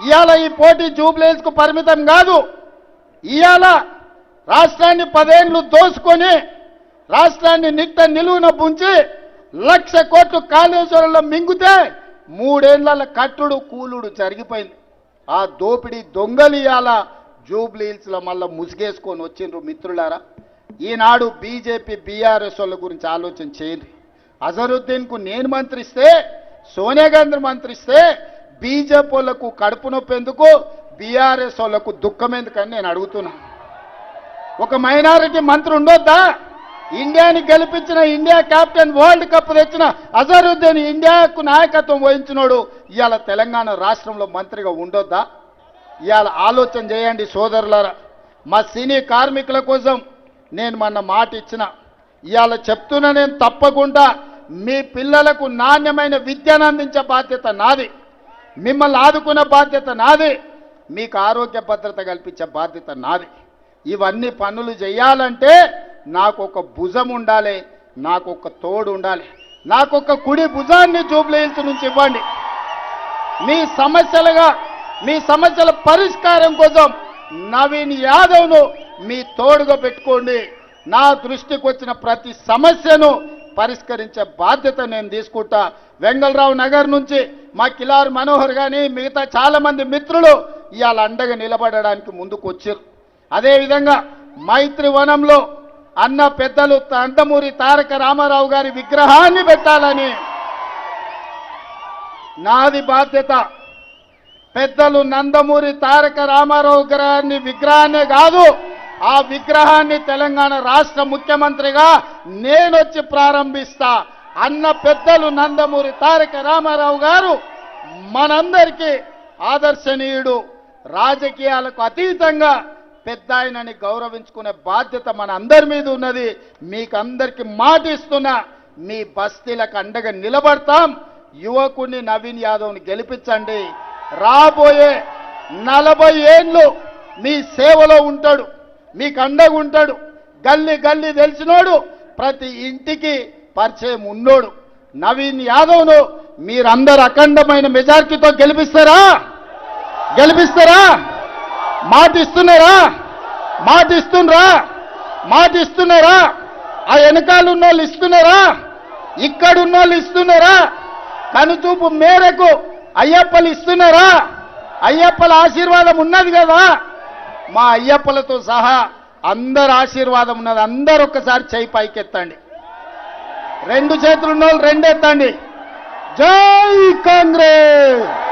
ఇవాళ ఈ పోటీ జూబ్లీహిల్స్కు పరిమితం కాదు. ఇవాళ రాష్ట్రాన్ని 10 ఏళ్లు దోసుకొని రాష్ట్రాన్ని నిట్ట నిలువున పుంచి 1,00,000 కోట్లు కాళేశ్వరంలో మింగితే 3 ఏళ్ల కట్టుడు కూలుడు జరిగిపోయింది. ఆ దోపిడీ దొంగలు ఇవాళ జూబ్లీహిల్స్లో మళ్ళీ ముసుగేసుకొని వచ్చిండ్రు. మిత్రులారా, ఈనాడు బీజేపీ బీఆర్ఎస్ వాళ్ళ గురించి ఆలోచన చేయండి. అజరుద్దీన్కు నేను మంత్రిస్తే, సోనియా గాంధీ మంత్రిస్తే బీజేపీ వాళ్ళకు కడుపు నొప్పి ఎందుకు, బీఆర్ఎస్ వాళ్ళకు దుఃఖం ఎందుకని నేను అడుగుతున్నా. ఒక మైనారిటీ మంత్రి ఉండొద్దా? ఇండియాని గెలిపించిన, ఇండియా కెప్టెన్, వరల్డ్ కప్ తెచ్చిన అజరుద్దీన్ ఇండియాకు నాయకత్వం వహించినోడు ఇవాళ తెలంగాణ రాష్ట్రంలో మంత్రిగా ఉండొద్దా? ఇవాళ ఆలోచన చేయండి సోదరులారా. మా సినీ కార్మికుల కోసం నేను మొన్న మాట ఇచ్చిన, ఇవాళ చెప్తున్నా, నేను తప్పకుండా మీ పిల్లలకు నాణ్యమైన విద్యను అందించే బాధ్యత నాది, మిమ్మల్ని ఆదుకునే బాధ్యత నాది, మీకు ఆరోగ్య భద్రత కల్పించే బాధ్యత నాది. ఇవన్నీ పనులు చేయాలంటే నాకు ఒక భుజం ఉండాలి, నాకు ఒక తోడు ఉండాలి. నాకు ఒక కుడి భుజాన్ని జూబ్లీహిల్స్ నుంచి ఇవ్వండి. మీ సమస్యల పరిష్కారం కోసం నవీన్ యాదవ్ను మీ తోడుగా పెట్టుకోండి. నా దృష్టికి వచ్చిన ప్రతి సమస్యను పరిష్కరించే బాధ్యత నేను తీసుకుంటా. వెంగళరావు నగర్ నుంచి మా కిలారు మనోహర్ కానీ మిగతా చాలామంది మిత్రులు ఇవాళ అండగా నిలబడడానికి ముందుకు వచ్చారు. అదేవిధంగా మైత్రి వనంలో అన్న పెద్దలు నందమూరి తారక రామారావు గారి విగ్రహాన్ని పెట్టాలని నాది బాధ్యత. పెద్దలు నందమూరి తారక రామారావు గారి విగ్రహాన్ని కాదు, ఆ విగ్రహాన్ని తెలంగాణ రాష్ట్ర ముఖ్యమంత్రిగా నేనొచ్చి ప్రారంభిస్తా. అన్న పెద్దలు నందమూరి తారక రామారావు గారు మనందరికీ ఆదర్శనీయుడు. రాజకీయాలకు అతీతంగా పెద్ద ఆయనని గౌరవించుకునే బాధ్యత మన అందరి మీద ఉన్నది. మీకందరికీ మాట ఇస్తున్నా, మీ బస్తీలకు అండగా నిలబడతాం. యువకుడిని నవీన్ యాదవ్ని గెలిపించండి. రాబోయే 40 ఏళ్ళు మీ సేవలో ఉంటాడు, మీకు అండగా ఉంటాడు. గల్లీ గల్లీ తెలిసినోడు, ప్రతి ఇంటికి పరిచయం ఉన్నోడు నవీన్ యాదవ్ను మీరందరూ అఖండమైన మెజారిటీతో గెలిపిస్తారా? మాట ఇస్తున్నారా? ఆ వెనకాల ఉన్న వాళ్ళు ఇస్తున్నారా? ఇక్కడ ఉన్న వాళ్ళు ఇస్తున్నారా? కనుచూపు మేరకు అయ్యప్పలు ఇస్తున్నారా? అయ్యప్పల ఆశీర్వాదం ఉన్నది కదా. మా అయ్యప్పలతో సహా అందరు ఆశీర్వాదం ఉన్నది. అందరూ ఒక్కసారి చేయి పైకెత్తండి. 2 చేతులు ఉన్న వాళ్ళు 2 ఎత్తండి. జై కాంగ్రెస్.